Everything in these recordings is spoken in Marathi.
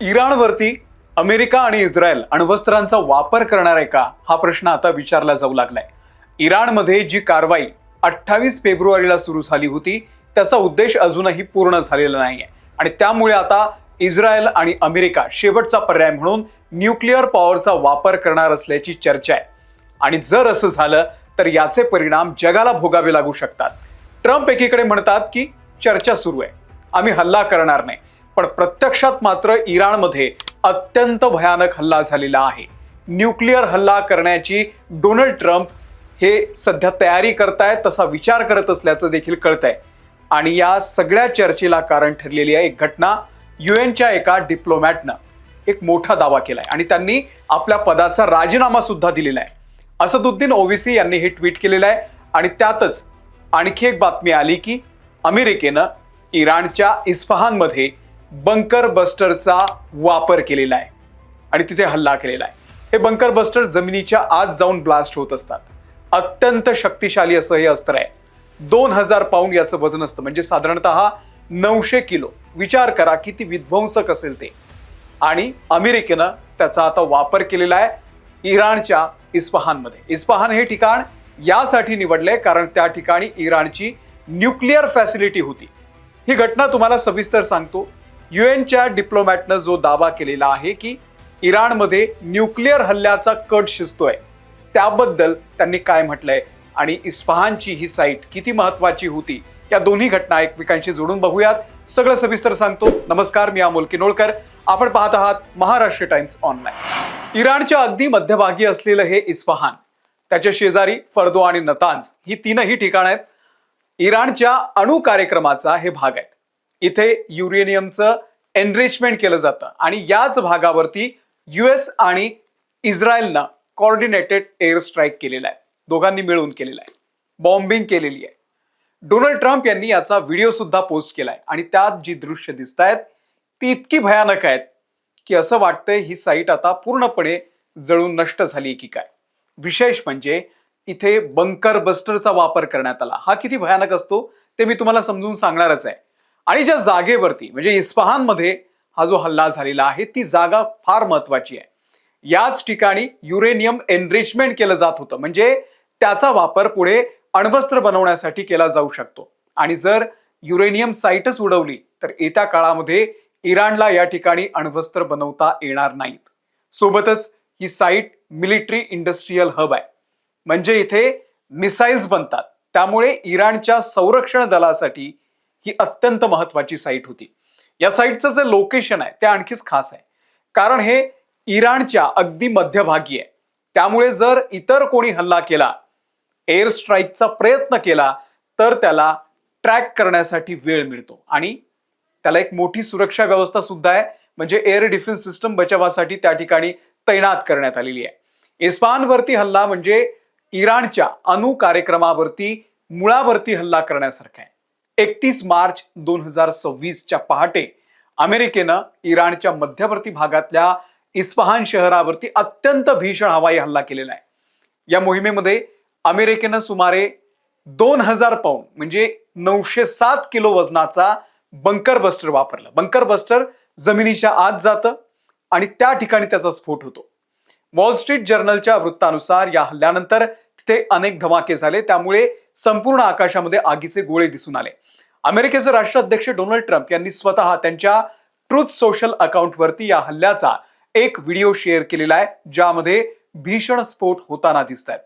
इराणवरती अमेरिका आणि इस्रायल अण्वस्त्रांचा वापर करणार आहे का, हा प्रश्न आता विचारला जाऊ लागलाय. इराणमध्ये जी कारवाई 28 फेब्रुवारीला सुरू झाली होती त्याचा उद्देश अजूनही पूर्ण झालेला नाहीये आणि त्यामुळे आता इस्रायल आणि अमेरिका शेवटचा पर्याय म्हणून न्यूक्लिअर पॉवरचा वापर करणार असल्याची चर्चा आहे. आणि जर असं झालं तर याचे परिणाम जगाला भोगावे लागू शकतात. ट्रम्प एकीकडे म्हणतात की चर्चा सुरू आहे, आम्ही हल्ला करणार नाही, पण प्रत्यक्षात मात्र इराणमध्ये अत्यंत भयानक हल्ला झालेला आहे. न्यूक्लिअर हल्ला करण्याची डोनाल्ड ट्रम्प हे सध्या तयारी करतायत, तसा विचार करत असल्याचं देखील कळतंय. आणि या सगळ्या चर्चेला कारण ठरलेली आहे एक घटना. युएनच्या एका डिप्लोमॅटनं एक मोठा दावा केलाय आणि त्यांनी आपल्या पदाचा राजीनामा सुद्धा दिलेला आहे. असदुद्दीन ओवेसी यांनी हे ट्विट केलेलं आहे आणि त्यातच आणखी एक बातमी आली की अमेरिकेनं इराणच्या इस्फहानमध्ये बंकर बस्टरचा वापर केलेला आहे आणि तिथे हल्ला केलेला आहे. हे बंकर बस्टर जमिनीच्या आत जाऊन ब्लास्ट होत असतात. अत्यंत शक्तिशाली असं हे अस्त्र आहे. 2000 पाऊंड याचं वजन असतं, म्हणजे साधारणतः 900 किलो. विचार करा किती विध्वंसक असेल ते. आणि अमेरिकेनं त्याचा आता वापर केलेला आहे इराणच्या इस्फहानमध्ये. इस्फहान हे ठिकाण यासाठी निवडलंय कारण त्या ठिकाणी इराणची न्यूक्लिअर फॅसिलिटी होती. ही घटना तुम्हाला सविस्तर सांगतो. युएनच्या डिप्लोमॅटनं जो दावा केलेला आहे की इराणमध्ये न्यूक्लिअर हल्ल्याचा कट शिजतोय, त्याबद्दल त्यांनी काय म्हटलंय आणि इस्फहानची ही साईट किती महत्वाची होती, या दोन्ही घटना एकमेकांशी जोडून बघूयात. सगळं सविस्तर सांगतो. नमस्कार, मी अमोल किनोळकर. आपण पाहत आहात महाराष्ट्र टाइम्स ऑनलाईन. इराणच्या अगदी मध्यभागी असलेलं हे इस्फहान, त्याच्या शेजारी फर्दो आणि नतांज ही तीनही ठिकाणं आहेत. इराणच्या अणु कार्यक्रमाचा हे भाग आहेत. इथे युरेनियमचं एनरिचमेंट केलं जातं आणि याच भागावरती युएस आणि इस्रायलनं कोऑर्डिनेटेड एअर स्ट्राईक केलेला आहे. दोघांनी मिळून केलेला आहे. बॉम्बिंग केलेली आहे. डोनाल्ड ट्रम्प यांनी याचा व्हिडिओ सुद्धा पोस्ट केलाय आणि त्यात जी दृश्य दिसत आहेत ती इतकी भयानक आहेत की असं वाटतंय ही साईट आता पूर्णपणे जळून नष्ट झाली की काय. विशेष म्हणजे इथे बंकर बस्टरचा वापर करण्यात आला. हा किती भयानक असतो ते मी तुम्हाला समजून सांगणारच आहे. आणि ज्या जागेवरती म्हणजे इस्फहानमध्ये हा जो हल्ला झालेला आहे ती जागा फार महत्वाची आहे. याच ठिकाणी युरेनियम एनरिचमेंट केलं जात होतं, म्हणजे त्याचा वापर पुढे अण्वस्त्र बनवण्यासाठी केला जाऊ शकतो. आणि जर युरेनियम साईटच उडवली तर येत्या काळामध्ये इराणला या ठिकाणी अण्वस्त्र बनवता येणार नाहीत. सोबतच ही साईट मिलिटरी इंडस्ट्रीयल हब आहे, म्हणजे इथे मिसाईल्स बनतात. त्यामुळे इराणच्या संरक्षण दलासाठी ही अत्यंत महत्वाची साईट होती. या साईटचं जे लोकेशन आहे ते आणखीच खास आहे कारण हे इराणच्या अगदी मध्यभागी आहे. त्यामुळे जर इतर कोणी हल्ला केला, एअर स्ट्राईकचा प्रयत्न केला, तर त्याला ट्रॅक करण्यासाठी वेळ मिळतो आणि त्याला एक मोठी सुरक्षा व्यवस्था सुद्धा आहे, म्हणजे एअर डिफेन्स सिस्टम बचावासाठी त्या ठिकाणी तैनात करण्यात आलेली आहे. इस्फहानवरती हल्ला म्हणजे इराणच्या अणु कार्यक्रमावरती मुळावरती हल्ला करण्यासारखा आहे. 31 मार्च 2026च्या पहाटे अमेरिकेनं इराणच्या मध्यवर्ती भागातल्या इस्फहान शहरावरती अत्यंत भीषण हवाई हल्ला केलेला आहे. या मोहिमेमध्ये अमेरिकेनं सुमारे 2000 पाऊंड म्हणजे 907 किलो वजनाचा बंकर बस्टर वापरलं. बंकर बस्टर जमिनीच्या आत जातं आणि त्या ठिकाणी त्याचा स्फोट होतो. वॉल स्ट्रीट जर्नलच्या वृत्तानुसार या हल्ल्यानंतर तिथे अनेक धमाके झाले, त्यामुळे संपूर्ण आकाशामध्ये आगीचे गोळे दिसून आले. अमेरिकेचे राष्ट्राध्यक्ष डोनाल्ड ट्रम्प यांनी स्वतः त्यांच्या ट्रुथ सोशल अकाउंटवरती या हल्ल्याचा एक व्हिडिओ शेअर केलेला आहे, ज्यामध्ये भीषण स्फोट होताना दिसत आहेत.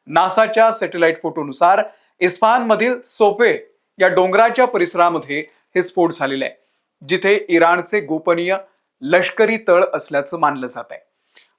नासाच्या सॅटेलाइट फोटोनुसार इस्फहानमधील सोपे या डोंगराच्या परिसरामध्ये हे स्फोट झालेले आहे, जिथे इराणचे गोपनीय लष्करी तळ असल्याचं मानलं जात आहे.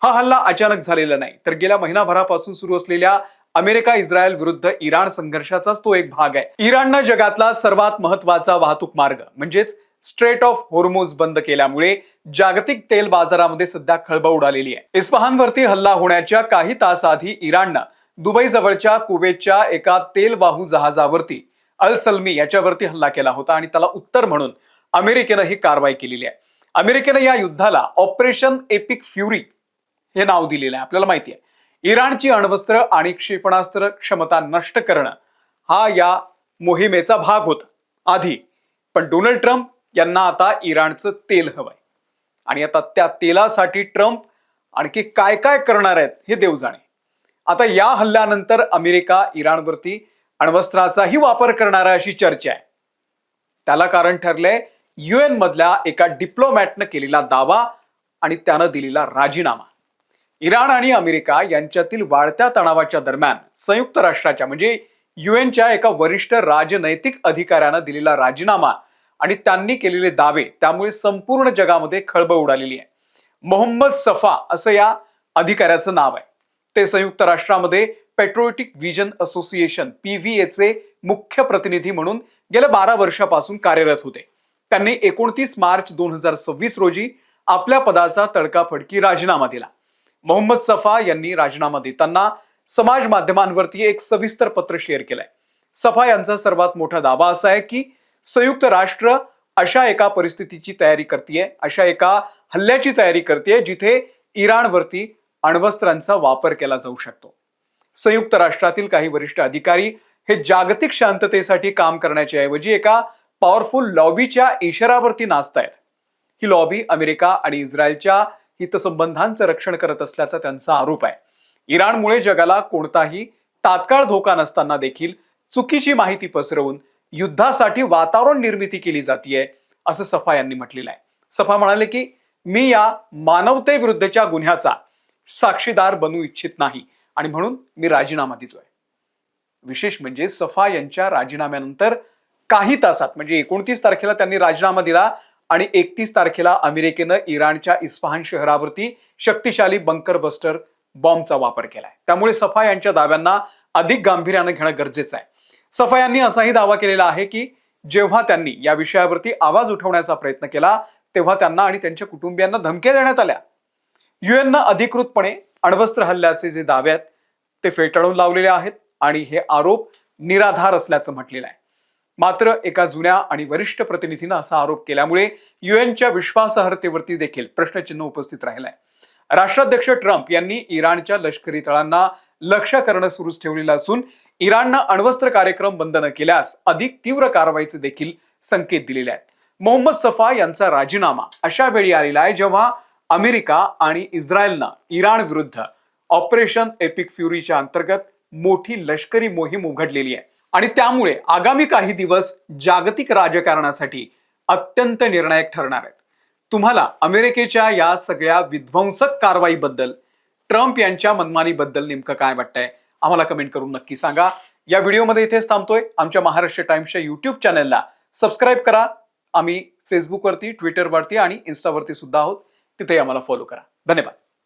हा हल्ला अचानक झालेला नाही, तर गेल्या महिनाभरापासून सुरू असलेल्या अमेरिका इस्रायल विरुद्ध इराण संघर्षाचाच तो एक भाग आहे. इराणनं जगातला सर्वात महत्वाचा वाहतूक मार्ग म्हणजेच स्ट्रेट ऑफ होर्मुझ बंद केल्यामुळे जागतिक तेल बाजारामध्ये सध्या खळबळ उडालेली आहे. इस्फहानवरती हल्ला होण्याच्या काही तास आधी इराणनं दुबई जवळच्या कुवेतच्या एका तेलवाहू जहाजावरती अल सलमी याच्यावरती हल्ला केला होता आणि त्याला उत्तर म्हणून अमेरिकेनं ही कारवाई केलेली आहे. अमेरिकेनं या युद्धाला ऑपरेशन एपिक फ्युरी हे नाव दिलेलं आहे. आपल्याला माहिती आहे इराणची अण्वस्त्र आणि क्षेपणास्त्र क्षमता नष्ट करणं हा या मोहिमेचा भाग होता आधी. पण डोनाल्ड ट्रम्प यांना आता इराणचं तेल हवंय. आणि आता त्या तेलासाठी ट्रम्प आणखी काय काय करणार आहेत हे देव जाणे. आता या हल्ल्यानंतर अमेरिका इराणवरती अण्वस्त्राचाही वापर करणार आहे अशी चर्चा आहे. त्याला कारण ठरलंय UN मधल्या एका डिप्लोमॅटनं केलेला दावा आणि त्यानं दिलेला राजीनामा. इराण आणि अमेरिका यांच्यातील वाढत्या तणावाच्या दरम्यान संयुक्त राष्ट्राच्या म्हणजे UNच्या एका वरिष्ठ राजनैतिक अधिकाऱ्यानं दिलेला राजीनामा आणि त्यांनी केलेले दावे त्यामुळे संपूर्ण जगामध्ये खळबळ उडालेली आहे. मोहम्मद सफा असं या अधिकाऱ्याचं नाव आहे. ते संयुक्त राष्ट्रामध्ये पेट्रोटिक विजन असोसिएशन PVA चे मुख्य प्रतिनिधी म्हणून गेल्या 12 वर्षापासून कार्यरत होते. त्यांनी 29 मार्च 2026 रोजी आपल्या पदाचा तडकाफडकी राजीनामा दिला. मोहम्मद सफा यांनी राजीनामा देताना समाज माध्यमांवरती एक सविस्तर पत्र शेअर केलंय. सफा यांचा सर्वात मोठा दावा असा आहे की संयुक्त राष्ट्र अशा एका परिस्थितीची तयारी करतेय, अशा एका हल्ल्याची तयारी करतेय जिथे इराणवरती अण्वस्त्रांचा वापर केला जाऊ शकतो. संयुक्त राष्ट्रातील काही वरिष्ठ अधिकारी हे जागतिक शांततेसाठी काम करण्याच्या ऐवजी एका पॉवरफुल लॉबीच्या इशाऱ्यावरती नाचतायत. ही लॉबी अमेरिका आणि इस्रायलच्या हितसंबंधांचं रक्षण करत असल्याचा त्यांचा आरोप आहे. इराणमुळे जगाला कोणताही तात्काळ धोका नसताना देखील चुकीची माहिती पसरवून युद्धासाठी वातावरण निर्मिती केली जातीये असं सफा यांनी म्हटलेलं आहे. सफा म्हणाले की मी या मानवतेविरुद्धच्या गुन्ह्याचा साक्षीदार बनू इच्छित नाही आणि म्हणून मी राजीनामा देतोय. विशेष म्हणजे सफा यांच्या राजीनाम्यानंतर काही तासात म्हणजे 29 तारखेला त्यांनी राजीनामा दिला आणि 31 तारखेला अमेरिकेनं इराणच्या इस्फहान शहरावरती शक्तिशाली बंकर बस्टर बॉम्बचा वापर केलाय. त्यामुळे सफा यांच्या दाव्यांना अधिक गांभीर्यानं घेणं गरजेचं आहे. सफा यांनी असाही दावा केलेला आहे की जेव्हा त्यांनी या विषयावरती आवाज उठवण्याचा प्रयत्न केला तेव्हा त्यांना आणि त्यांच्या कुटुंबियांना धमक्या देण्यात आल्या. UNनं अधिकृतपणे अण्वस्त्र हल्ल्याचे जे दावे आहेत ते फेटाळून लावलेले आहेत आणि हे आरोप निराधार असल्याचं म्हटलेलं आहे. मात्र एका जुन्या आणि वरिष्ठ प्रतिनिधीनं असा आरोप केल्यामुळे UNच्या विश्वासार्हतेवरती देखील प्रश्नचिन्ह उपस्थित राहिलंय. राष्ट्राध्यक्ष ट्रम्प यांनी इराणच्या लष्करी तळांना लक्ष्य करणं सुरूच ठेवलेलं असून इराणनं अण्वस्त्र कार्यक्रम बंद न केल्यास अधिक तीव्र कारवाईचे देखील संकेत दिलेले आहेत. मोहम्मद सफा यांचा राजीनामा अशा वेळी आलेला आहे जेव्हा अमेरिका आणि इस्रायलनं इराण विरुद्ध ऑपरेशन एपिक फ्युरीच्या अंतर्गत मोठी लष्करी मोहीम उघडलेली आहे आणि त्यामुळे आगामी काही दिवस जागतिक राजकारणासाठी अत्यंत निर्णायक ठरणार आहेत. तुम्हाला अमेरिकेच्या या सगळ्या विध्वंसक कारवाईबद्दल, ट्रम्प यांच्या मनमानीबद्दल नेमकं काय वाटतंय आम्हाला कमेंट करून नक्की सांगा. या व्हिडिओमध्ये इथेच थांबतोय. आमच्या महाराष्ट्र टाइम्सच्या YouTube चॅनलला सबस्क्राईब करा. आम्ही फेसबुकवरती, ट्विटरवरती आणि इन्स्टावरती सुद्धा आहोत. तिथे आम्हाला फॉलो करा. धन्यवाद.